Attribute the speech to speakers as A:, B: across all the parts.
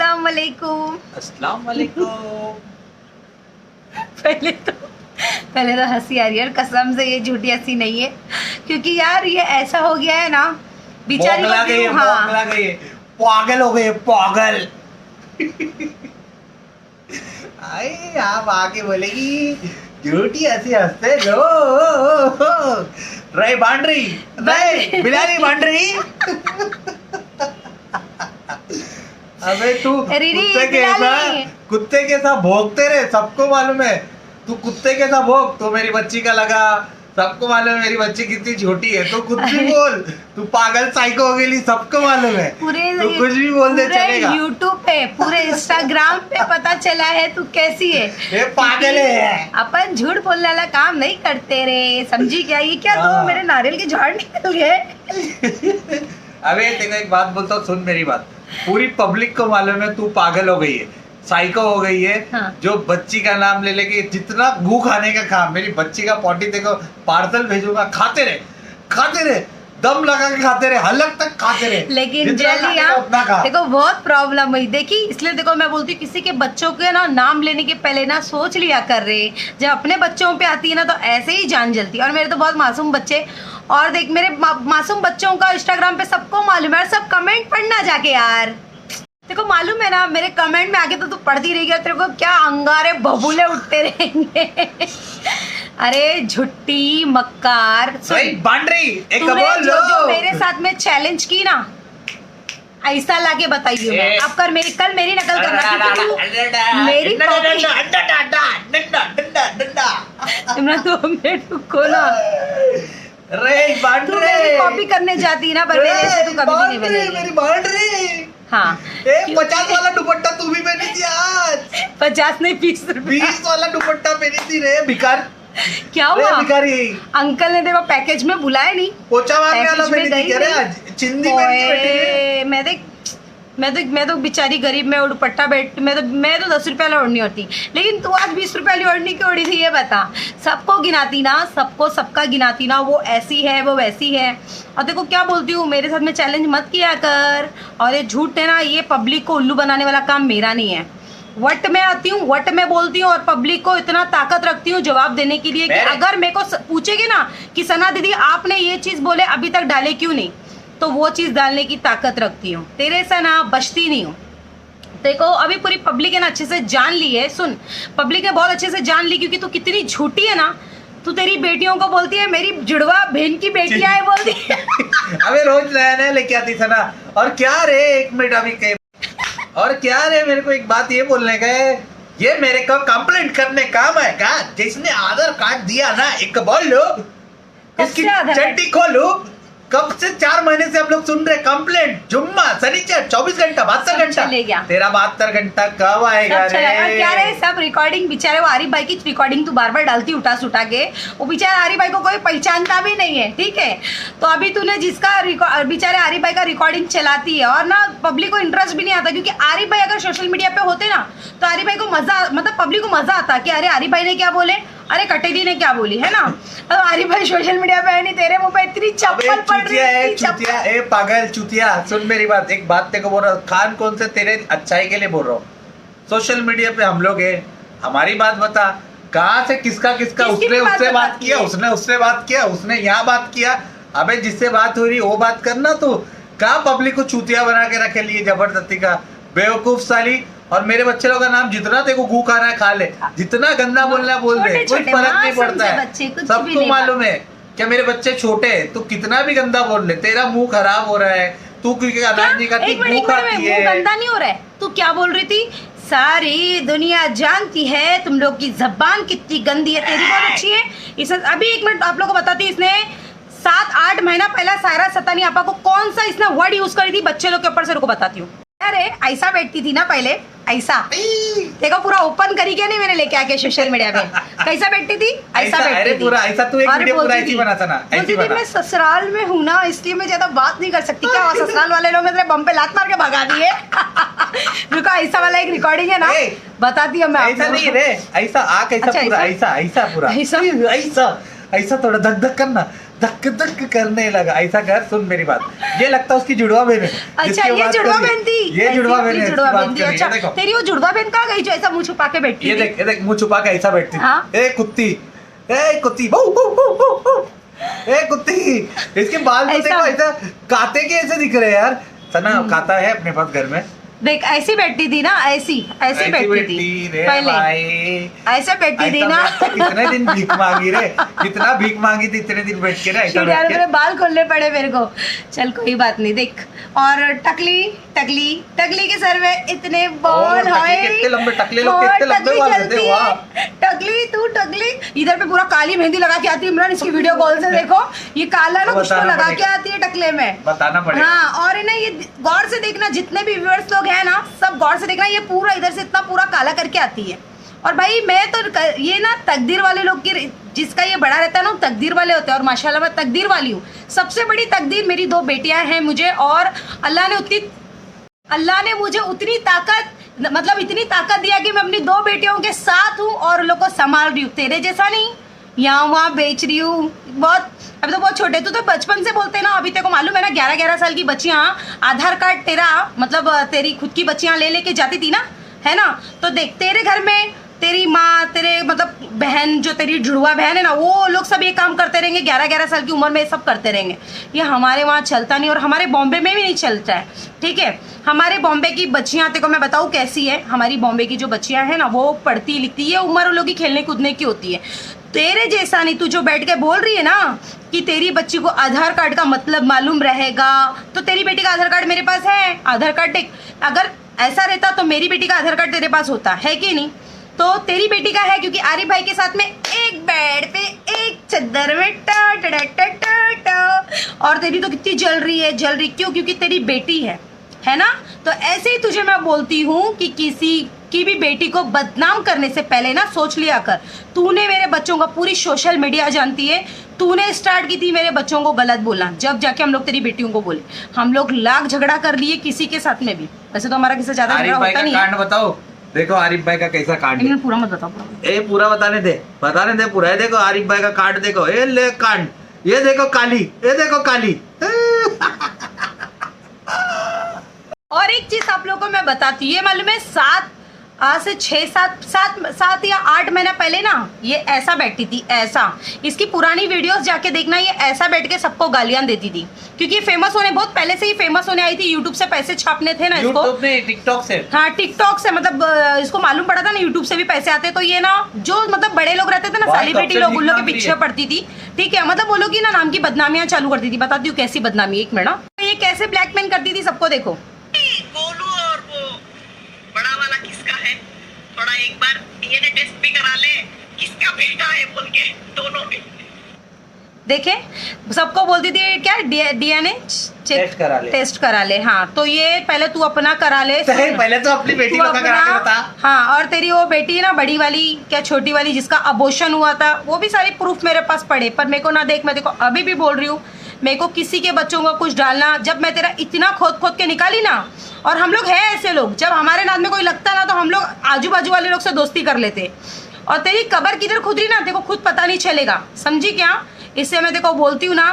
A: अस्सलाम वालेकुम।
B: अस्सलाम वालेकुम।
A: पहले तो हंसी आ रही है और कसम से ये झूठी हंसी नहीं है, क्योंकि यार ये ऐसा हो गया है ना, बेचारी
B: बौखला गई है, बौखला गई है, पागल हो गई है, पागल। आई आप आके बोलेगी झूठी हंसी हंसते लो। रे बांडरी, रे बिलाली बांडरी। अबे तू कुत्ते के साथ भोंकते रहे, सबको मालूम है तू कुत्ते के साथ भोंक, तो मेरी बच्ची का लगा, सबको मालूम है मेरी बच्ची कितनी छोटी है, तो कुछ भी बोल, तू पागल साइको हो गई, सबको मालूम है, तू कुछ भी बोल दे चलेगा।
A: यूट्यूब पे पूरे इंस्टाग्राम पे पता चला है तू कैसी है,
B: ये पागल है।
A: अपन झूठ बोलने वाला काम नहीं करते रे, समझी क्या? ये क्या तो मेरे नारियल के झाड़ निकल गए।
B: अबे देखो एक बात बोलता हूँ, सुन मेरी बात, पूरी पब्लिक को मालूम है तू पागल हो गई है, साइको हो गई है।
A: हाँ।
B: जो बच्ची का नाम ले लेके जितना गू खाने का काम, मेरी बच्ची का पॉटी देखो, पार्सल भेजूंगा, खाते रहे, दम लगा के खाते रहे, हलक तक खाते रहे।
A: लेकिन देखो बहुत प्रॉब्लम हुई, देखी, इसलिए देखो मैं बोलती हूँ किसी के बच्चों के ना नाम लेने के पहले ना सोच लिया कर रहे, जब अपने बच्चों पे आती है ना तो ऐसे ही जान जलती है। और मेरे तो बहुत मासूम बच्चे, और देख मेरे मासूम बच्चों का इंस्टाग्राम पे सबको मालूम है, सब कमेंट पढ़ना जाके यार, देखो मालूम है ना, मेरे कमेंट में आगे तो तू पढ़ती रहेगी, तेरे को क्या अंगारे बबूले उठते रहेंगे। अरे झुट्टी मक्कार,
B: बांडरी एक
A: तूने
B: बोल लो।
A: जो मेरे साथ में चैलेंज की ना, ऐसा लाके बताइए मैं, अब कर मेरी, कल मेरी नकल करना, मेरी इमरान तू मेरे को ना, तू मेरी कॉपी करने जाती ना, पर मेरे से तू कभी भी नहीं बनेगी।
B: मेरी बांडरी,
A: हाँ
B: 50 वाला दुपट्टा तू भी पहनी थी आज।
A: 50 नहीं 20
B: वाला दुपट्टा पहनी थी रे, भिखार।
A: क्या हुआ?
B: भिखारी
A: अंकल ने देखो पैकेज में बुलाया नहीं,
B: पोछा मारने वाला पहनी थी क्या रे आज? चिंदी पहन के बैठी है।
A: मैं तो बेचारी गरीब में और दुपट्टा मैं तो 10 रुपये वाली ओढ़नी होती, लेकिन तू आज 20 रुपये वाली ओढ़नी क्यों ओढ़ी थी ये बता। सबको गिनाती ना, सबका गिनाती ना, वो ऐसी है वो वैसी है। और देखो क्या बोलती हूँ, मेरे साथ में चैलेंज मत किया कर, और ये झूठ है ना, ये पब्लिक को उल्लू बनाने वाला काम मेरा नहीं है। वट में आती हूँ, वट में बोलती हूँ, और पब्लिक को इतना ताकत रखती हूँ जवाब देने के लिए कि अगर मेरे को पूछेगी ना कि सना दीदी आपने ये चीज़ बोले अभी तक डाले क्यों नहीं, तो वो चीज़ डालने की ताकत रखती हूँ, तेरे से ना बचती नहीं हूँ। देखो अभी पूरी पब्लिक है ना अच्छे से जान ली है, सुन, पब्लिक ने बहुत अच्छे से जान ली, क्योंकि तू कितनी झूठी है ना, तू तेरी बेटियों को बोलती है मेरी जुड़वा बहन की बेटियां है बोलती है।
B: अबे रोज नया नया लेके आती सना। और क्या रे, एक मिनट अभी के, और क्या रे, मेरे को एक बात ये बोलने का है, ये मेरे को कंप्लेंट करने काम है क्या? जिसने आधार कार्ड दिया ना, एक बोल लो, इसकी चड्डी खोलो। कब से 4 महीने से हम लोग सुन रहे कंप्लेंट, जुम्मा शनिचर 24 घंटा 72 घंटा, तेरा 72 घंटा कब आएगा रे?
A: क्या रे, सब रिकॉर्डिंग, बेचारे वो आरिफ भाई की रिकॉर्डिंग तू बार बार डालती उठा सुठा के, वो बेचारे आरिफ भाई को कोई पहचानता भी नहीं है, ठीक है? तो अभी तूने जिसका बेचारे आरिफ भाई का रिकॉर्डिंग चलाती है, और ना पब्लिक को इंटरेस्ट भी नहीं आता, क्योंकि आरिफ भाई अगर सोशल मीडिया पे होते ना तो आरिफ भाई को मजा, मतलब पब्लिक को मजा आता कि अरे आरिफ भाई ने क्या बोले, अरे कटेदी ने क्या बोली, है ना? तो आरिफ भाई सोशल मीडिया पे है नहीं, तेरे मुंह पे इतनी चप्पल पड़ रही है,
B: चुतिया, ए पागल चुतिया, सुन मेरी बात, एक बात तेरे को बोल रहा हूँ, खान कौन से तेरे अच्छाई के लिए बोल रहा हूँ। सोशल मीडिया पे हम लोग है, हमारी बात बता, कहाँ से किसका उसने उससे बात किया, उसने उससे बात किया, उसने यहाँ बात किया। अबे जिससे बात हो रही वो बात करना, तू कहाँ पब्लिक को चुतिया बना के रखे लिए जबरदस्ती का, बेवकूफ साली। और मेरे बच्चे लोग का नाम जितना तेरे को गू खाना है खा ले, जितना गंदा बोलना है बोल दे, कोई फर्क नहीं पड़ता है, सबको मालूम है। क्या मेरे बच्चे छोटे हैं, तू कितना भी गंदा बोल ले, तेरा मुंह खराब हो रहा है, तू क्योंकि अनाज नहीं खाती, मुंह खाती है।
A: गंदा नहीं हो रहा है, तू क्या बोल रही थी? सारी दुनिया जानती है तुम लोग की जबान कितनी गंदी है, तेरी बहुत अच्छी है। इस अभी 1 मिनट आप लोग को बताती हूँ, इसने 7-8 महीना पहला सायरा सतानी आपा को कौन सा इसने वर्ड यूज करी थी बच्चे लोग के ऊपर, से को बताती हूँ। अरे ऐसा बैठती थी ना पहले, ऐसा देखो पूरा ओपन करी क्या नहीं मैंने लेके आके सोशल मीडिया पे, कैसा बैठती थी, ऐसा बैठती थी
B: पूरा ऐसा, तू एक वीडियो पूरा ऐसी बनाता ना, ऐसी बना।
A: मैं ससुराल में हूँ ना, इसलिए मैं ज्यादा बात नहीं कर सकती। क्या ससुराल वाले लोग मेरे बम पे लात मार के भगा दिए। रुको, ऐसा वाला एक रिकॉर्डिंग है ना, बताती हूँ मैं।
B: ऐसा नहीं रे, ऐसा आ कैसा पूरा, ऐसा ऐसा पूरा ऐसा ऐसा थोड़ा धक धक करना, धक धक करने लगा। ऐसा कर, सुन मेरी बात, ये लगता है उसकी जुड़वा बहन है।
A: अच्छा, ये जुड़वा बहन थी,
B: ये जुड़वा बहन है,
A: जुड़वा बहन थी।
B: ये
A: अच्छा,
B: देखो
A: तेरी वो जुड़वा बहन कहाँ गई जो ऐसा मुंह छुपा के बैठती?
B: ये देख मुंह छुपा के ऐसा बैठती।
A: हाँ?
B: ए कुत्ती, ए कुत्ती, बू बू बू बू बू, ए कुत्ती, इसके बाल तो देखो ऐसा काते के ऐसे दिख रहे हैं यार। सना काता है अपने पास घर में,
A: देख ऐसी बैठती थी ना, ऐसी बैठती थी पहले, ऐसे बैठती थी ना।
B: कितने दिन भीख मांगी रे, कितना भीख मांगी थी इतने दिन बैठ के ना ऐसा बैठ के।
A: मेरे बाल खोलने पड़े मेरे को। चल कोई बात नहीं। देख, और टकली के सर में इतने बाल है,
B: कितने लंबे टकले लोग, कितने लंबे बाल रहते हैं। वाह
A: टकली इधर पे पूरा काली मेहंदी लगा के आती है। इमरान इसकी वीडियो कॉल से देखो, ये काला ना कुछ तो लगा के आती है टकले में,
B: बताना पड़ेगा।
A: हाँ, और ना ये गौर से देखना, जितने भी व्यूअर्स लोग हैं ना, सब गौर से देखना, ये पूरा इधर से इतना पूरा काला करके आती है। और भाई मैं तो ये ना तकदीर वाले लोग की, जिसका ये बड़ा रहता है ना, तकदीर वाले होते हैं। और माशाल्लाह मैं तकदीर वाली हूँ। सबसे बड़ी तकदीर मेरी 2 बेटियां हैं मुझे, और अल्लाह ने मुझे उतनी ताकत, मतलब इतनी ताकत दिया कि मैं अपनी 2 बेटियों के साथ हूँ और लोग को संभाल रही हूँ। तेरे जैसा नहीं यहाँ वहाँ बेच रही हूँ। बहुत अभी तो बहुत छोटे, तू तो बचपन से बोलते ना, अभी तेरे को मालूम है ना, 11-11 साल की बच्चियाँ आधार कार्ड तेरा, मतलब तेरी खुद की बच्चियाँ ले लेके जाती थी ना, है ना। तो देख तेरे घर में तेरी माँ, तेरे मतलब बहन, जो तेरी जुड़वा बहन है ना, वो लोग सब ये काम करते रहेंगे 11-11 साल की उम्र में, सब करते रहेंगे। ये हमारे वहाँ चलता नहीं, और हमारे बॉम्बे में भी नहीं चलता है, ठीक है। हमारे बॉम्बे की बच्चियाँ, तेरे को मैं बताऊँ कैसी है। हमारी बॉम्बे की जो बच्चियाँ हैं ना, वो पढ़ती लिखती है, उम्र उन लोग की खेलने कूदने की होती है। तेरे जैसा नहीं, तू जो बैठ के बोल रही है ना कि तेरी बच्ची को आधार कार्ड का मतलब मालूम रहेगा, तो तेरी बेटी का आधार कार्ड मेरे पास है। आधार कार्ड अगर ऐसा रहता तो मेरी बेटी का आधार कार्ड तेरे पास होता है कि नहीं? तो तेरी बेटी का है, क्योंकि आरिफ भाई के साथ में एक बेड पे एक चद्दर में टा टा टा टा टा। और तेरी तो कितनी जल रही क्यों? क्योंकि तेरी बेटी है ना। तो ऐसे ही तुझे मैं बोलती हूँ कि किसी की भी बेटी को बदनाम करने से पहले ना सोच लिया कर। तूने मेरे बच्चों का, पूरी सोशल मीडिया जानती है, तूने स्टार्ट की थी मेरे बच्चों को गलत बोलना, जब जाके हम लोग तेरी बेटियों को बोले। हम लोग लाख झगड़ा कर लिए किसी के साथ में भी, वैसे तो हमारा किसी से ज्यादा झगड़ा होता नहीं है।
B: बताओ, देखो आरिफ भाई का कैसा कांड है।
A: पूरा मत बताओ,
B: पूरा बताने दे पूरा। ये देखो आरिफ भाई का कांड देखो, ये ले कांड, ये देखो काली, ये देखो काली।
A: और एक चीज आप लोगों को मैं बताती हूँ, ये मालूम है 7 से 7 या 8 महीना पहले ना ये ऐसा बैठती थी, ऐसा। इसकी पुरानी वीडियोस जाके देखना, ये ऐसा बैठ के सबको गालियां देती थी, क्योंकि फेमस होने, बहुत पहले से ही फेमस होने आई थी। यूट्यूब से पैसे छापने थे ना इसको,
B: टिकटॉक से,
A: हाँ टिकटॉक से, मतलब इसको मालूम पड़ा था ना यूट्यूब से भी पैसे आते। तो ये ना जो मतलब बड़े लोग रहते थे ना, सेलिब्रिटी लोग, उन लोग के पीछे पड़ती थी, ठीक है। मतलब वो लोग की ना नाम की बदनामियां चालू करती थी। बताती हूँ कैसी बदनामी, 1 मिनट। ये कैसे ब्लैकमेल करती थी सबको, देखो।
C: बोलू और वो बड़ा वाला किसका है, थोड़ा एक बार डीएनए टेस्ट भी करा ले, किसका बेटा है बोल के, दोनों में।
A: देखे, सबको बोलती थी क्या, डीएनए टेस्ट करा ले। हाँ, तो ये पहले तू अपना करा ले,
B: पहले तो अपनी बेटी का करा के बता।
A: हाँ, और तेरी वो बेटी ना, बड़ी वाली क्या छोटी वाली, जिसका अबॉर्शन हुआ था, वो भी सारे प्रूफ मेरे पास पड़े। पर मेरे को ना देख, मैं देखो अभी भी बोल रही हूँ, मेरे को किसी के बच्चों का कुछ डालना, जब मैं तेरा इतना खोद के निकाली ना, और हम लोग हैं ऐसे लोग, जब हमारे नाम में कोई लगता ना, तो हम लोग आजू बाजू वाले लोग से दोस्ती कर लेते। और तेरी कबर किधर खुद रही ना, देखो खुद पता नहीं चलेगा, समझी क्या? इससे मैं देखो बोलती हूँ ना,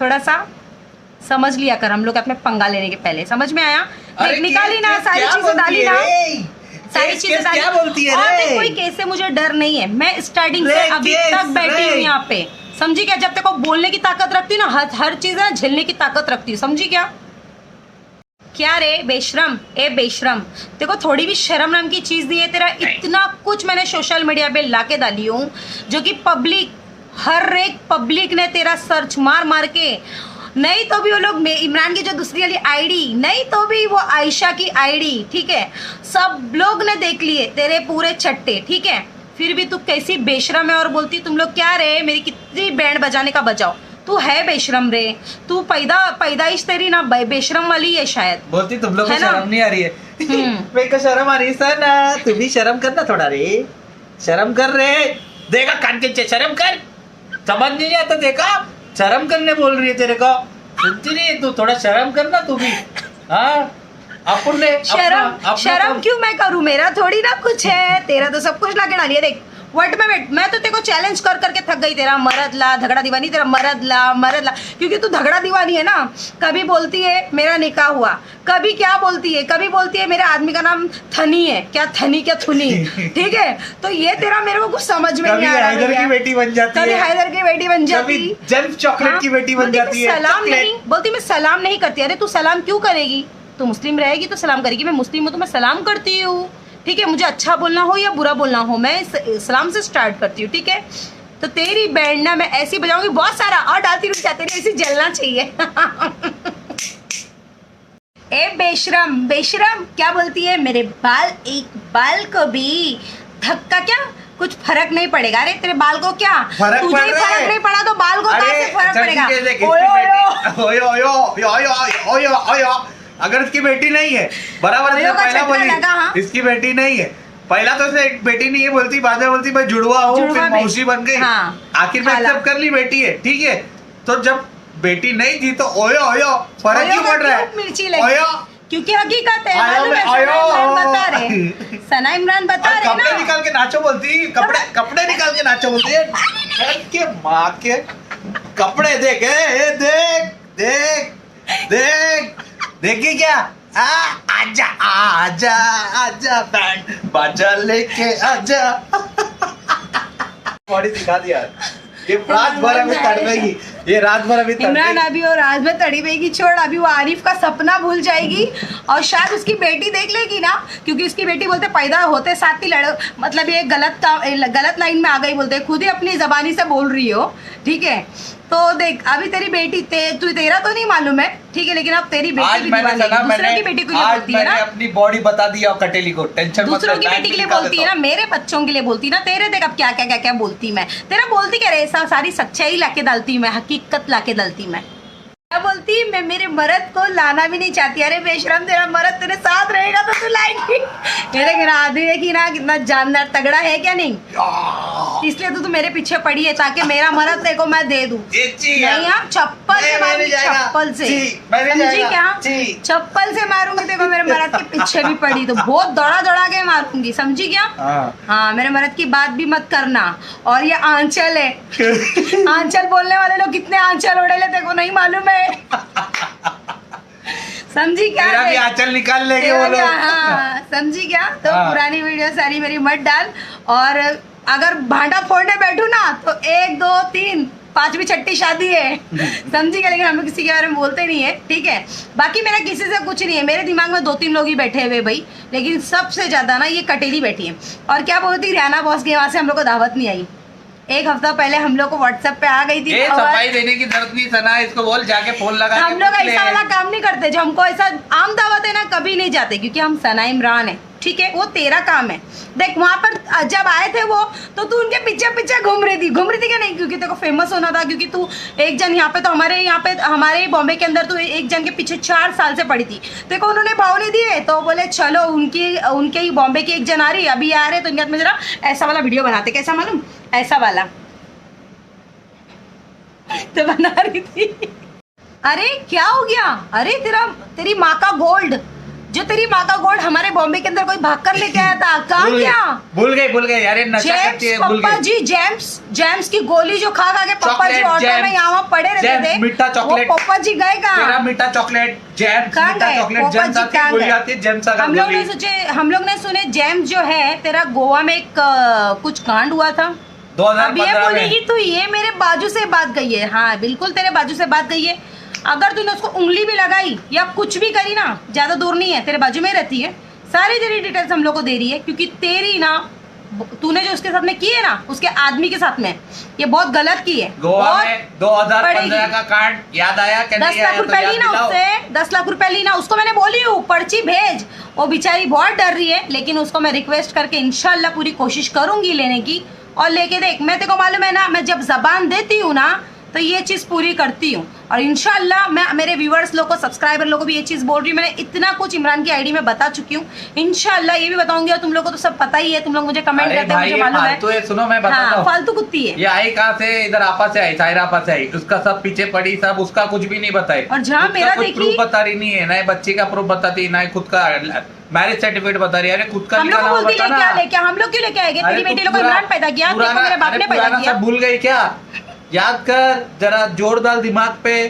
A: थोड़ा सा समझ लिया कर, हम लोग अपने पंगा लेने के पहले। समझ में आया? निकाली ना, सारी चीजें डाली ना, सारी चीजें डाली। और कोई केस से मुझे डर नहीं है, मैं स्टार्टिंग से अभी तक बैठी हूँ यहाँ पे, समझी क्या? जब तक को बोलने की ताकत रखती ना, हर चीज ना झेलने की ताकत रखती हूँ, समझी क्या? क्या रे बेशरम, ए बेशरम, देखो थोड़ी भी शर्म नाम की चीज नहीं है। तेरा इतना कुछ मैंने सोशल मीडिया पे लाके डाली हूँ, जो कि पब्लिक, हर एक पब्लिक ने तेरा सर्च मार के, नहीं तो भी वो लोग इमरान की जो दूसरी वाली आईडी, नहीं तो भी वो आयशा की आईडी, ठीक है, सब लोग ने देख लिए तेरे पूरे चट्टे, ठीक है। फिर भी तू कैसी बेशरम है और बोलती तुम लोग क्या रे, मेरी कितनी बैंड बजाने का बजाओ। तू है बेशरम रे, तू पैदाइश तेरी ना बेशरम वाली है शायद।
B: बोलती तुम लोग को शर्म नहीं आ रही है। मेरे को शर्म आ रही है सर ना, तू भी शर्म करना थोड़ा रे, शर्म कर रे, देखा कान के शर्म कर, समझ नहीं आता, देखा शर्म करने बोल रही है तेरे को, सुनती नहीं है तू, थोड़ा शर्म करना तू भी। हाँ शर्म
A: क्यों मैं करूं, मेरा थोड़ी ना कुछ है, तेरा तो सब कुछ लाके डालिए। देख व्हाट मैं तो तेरे को चैलेंज कर करके थक गई। तेरा मरद ला झगड़ा दीवानी, तेरा मरद ला, क्योंकि तू झगड़ा दीवानी है ना। कभी बोलती है मेरा निकाह हुआ, कभी क्या बोलती है, कभी बोलती है मेरे आदमी का नाम थनी है, क्या थनी क्या थुनी, ठीक है। तो ये तेरा मेरे को कुछ समझ में नहीं आ रहा।
B: हैदर की बेटी बन जाती है,
A: कभी हैदर की बेटी बन जाती,
B: जेम्स चॉकलेट की बेटी बन जाती है।
A: सलाम नहीं बोलती, मैं सलाम नहीं करती। अरे तू सलाम क्यों करेगी? तू मुस्लिम रहेगी तो सलाम करेगी। मैं मुस्लिम हूँ तो मैं सलाम करती हूँ, ठीक है। मुझे अच्छा बोलना हो या बुरा बोलना हो, मैं सलाम से स्टार्ट करती हूँ, ठीक है। तो तेरी बैंड ना मैं ऐसी बजाऊंगी बहुत सारा और डालती रुक जाती है, ऐसी जलना चाहिए। ए बेशरम बेशरम क्या बोलती है, मेरे बाल एक बाल को भी धक्का क्या कुछ फर्क नहीं पड़ेगा। अरे तेरे बाल को क्या
B: फर्क
A: तुझे ही फर्क नहीं पड़ा तो बाल को कहाँ से फर्क पड़ेगा?
B: ओयो अगर इसकी बेटी नहीं है बराबर इसने पहला बोली इसकी बेटी नहीं है, पहला तो इसे बेटी नहीं है बोलती, बाद में बोलती मैं जुड़वा हूँ, फिर मौसी बन गई, आखिर में एक्सेप्ट कर ली बेटी है, ठीक है। तो जब बेटी नहीं थी तो ओयो फर्क क्यों पड़ रहा है?
A: मिर्ची लगी क्योंकि हकीकत है, सना इमरान बता रहे ना।
B: कपड़े निकाल के नाचो बोलती, कपड़े निकाल के नाचो बोलती है के माँ के कपड़े देख देख देख देख देखी क्या? आजा आजा आजा बैंड बाजा लेके आजा। बॉडी दिखा दिया, ये रात भर अभी तड़पेगी, ये रात भर अभी
A: इमरान अभी और रात भर तड़पेगी। छोड़, अभी वो आरिफ का सपना भूल जाएगी और शायद उसकी बेटी देख लेगी ना, क्योंकि उसकी बेटी बोलते पैदा होते साथ ही मतलब ये गलत लाइन में आ गई बोलते, खुद ही अपनी जबानी से बोल रही हो, ठीक है। तो देख अभी तेरी बेटी तेरा तो नहीं मालूम है, ठीक है, लेकिन अब तेरी बेटी भी दूसरे की बेटी के लिए बोलती है ना,
B: अपनी बॉडी बता दिया कटेली को, टेंशन मत ले।
A: दूसरों की बेटी के लिए बोलती है ना, मेरे बच्चों के लिए बोलती ना, तेरे देख अब क्या क्या क्या क्या बोलती मैं, तेरा बोलती क्या रे, सारी सच्चाई लाके डालती मैं, हकीकत लाके डालती मैं। क्या बोलती मैं मेरे मर्द को लाना भी नहीं चाहती। अरे बेशरम, तेरा मर्द तेरे साथ रहेगा तो तू लाएगी। मेरे आदमी देखी ना कितना जानदार तगड़ा है क्या नहीं, इसलिए तो तू मेरे पीछे पड़ी है ताकि मेरा मर्द तेरे को मैं दे दूं। नहीं यार, चप्पल से मारूंगी, चप्पल से, समझी क्या? चप्पल से मारूंगी तेरे को, मेरे मर्द के पीछे भी पड़ी तो बहुत दौड़ा के मारूंगी, समझी क्या? हाँ, मेरे मर्द की बात भी मत करना। और ये आंचल है, आंचल बोलने वाले लोग कितने आंचल उड़ेले तेरे को नहीं मालूम है, समझी क्या?
B: तेरा भी आंचल निकाल लेंगे वो लोग।
A: हाँ, समझी क्या? तो पुरानी वीडियो सारी मेरी मत डाल, और अगर भांडा फोड़ने बैठू ना तो 1 2 3 5वीं 6ठी शादी है, समझी क्या? लेकिन हम लोग किसी के बारे में बोलते नहीं है, ठीक है। बाकी मेरा किसी से कुछ नहीं है, मेरे दिमाग में 2-3 लोग ही बैठे हुए भाई, लेकिन सबसे ज्यादा ना ये कटेली बैठी है। और क्या बोलती, रियाना बॉस के वहां से हम लोग को दावत नहीं आई, 1 हफ्ता पहले हम लोग को व्हाट्सएप पे आ गई थी।
B: सफाई देने की जरूरत नहीं, सना इसको बोल जाके फोन लगा।
A: हम लोग ऐसा वाला काम नहीं करते, जो हमको ऐसा आम दावत है ना कभी नहीं जाते, क्योंकि हम सना इमरान है, ठीक है। वो तेरा काम है। देख वहां पर जब आए थे वो, तो तू उनके पीछे पीछे घूम रही थी क्या नहीं? क्योंकि तेरे को फेमस होना था, क्योंकि तू एक जन यहाँ पे, तो हमारे बॉम्बे के अंदर तू एक जन के पीछे 4 साल से पड़ी थी। तेरे को उन्होंने भाव नहीं दिए तो बोले चलो उनके ही बॉम्बे की एक जन आ रही, अभी आ रहे, तो इनके हाथ में जरा ऐसा वाला वीडियो बनाते, कैसा मालूम, ऐसा वाला तो बना रही थी। अरे क्या हो गया? अरे तेरी माँ का गोल्ड, जो तेरी माँ का गोल्ड हमारे बॉम्बे के अंदर कोई भाग कर लेके आया था, कहाँ गया?
B: भूल गए यार, नशा करती है, भूल गई।
A: जी जेम्स की गोली जो खा के पापा जी ऑटो में यहाँ पड़े रहते थे,
B: मीठा चॉकलेट,
A: पापा जी गए कहाँ?
B: मीठा चॉकलेट जेम्स, मीठा चॉकलेट जेम्स आती है, जेम्स का
A: हम लोग ने सुने जेम्स जो है तेरा गोवा में एक कुछ कांड हुआ था। अब ये बोलेगी तू ये मेरे बाजू से बात गई है। हाँ बिल्कुल तेरे बाजू से बात गई है। अगर तूने उसको उंगली भी लगाई या कुछ भी करी ना, ज्यादा दूर नहीं है, तेरे बाजू में रहती है, सारी तेरी डिटेल्स हम लोग को दे रही है, क्योंकि तेरी ना तूने जो उसके साथ में की है ना, उसके आदमी के साथ में, ये बहुत गलत की है।
B: गोवा में 2015 का कांड याद आया?
A: 10 लाख रुपए ली ना उससे, 10 लाख रुपए ली ना, उसको मैंने बोली हूँ पर्ची भेज, वो बेचारी बहुत डर रही है, लेकिन उसको मैं रिक्वेस्ट करके इंशाल्लाह पूरी कोशिश करूंगी लेने की। और लेके देख, मैं तेरे को मालूम है ना, मैं जब जबान देती हूँ ना तो ये चीज़ पूरी करती हूँ। और इंशाल्लाह मैं मेरे व्यूअर्स लोग को, सब्सक्राइबर लोगों को भी ये चीज़ बोल रही हूँ, मैंने इतना कुछ इमरान की आईडी में बता चुकी हूँ, इंशाल्लाह ये भी बताऊंगी। और तुम लोगों को तो सब पता ही है, तुम लोग मुझे कमेंट करते हैं, मुझे मालूम है।
B: तो सुनो मैं बताता हूँ,
A: फालतू कुत्ती है
B: ये। आई कहाँ से? इधर आपा से आई, सायरा आपा से आई, उसका सब पीछे पड़ी, सब उसका कुछ भी नहीं बताए।
A: और जहाँ मेरा देखी
B: प्रूफ बता रही नहीं है, ना बच्चे का प्रूफ बताती, ना खुद का मैरिज सर्टिफिकेट बता रही है, अरे खुद का
A: हम लोग को
B: निकाला हुआ
A: बोलती
B: बता ना।
A: लेके हम लोग क्यों लेके आएंगे?
B: अरे
A: तेरी
B: तू
A: बेटी लोग को
B: पुरा-
A: इमरान पैदा किया, तेरे को
B: पुराना-
A: मेरे बाप
B: अरे
A: ने पैदा
B: पुराना
A: किया।
B: सब भूल गई क्या? याद कर, जरा जोर डाल दिमाग पे।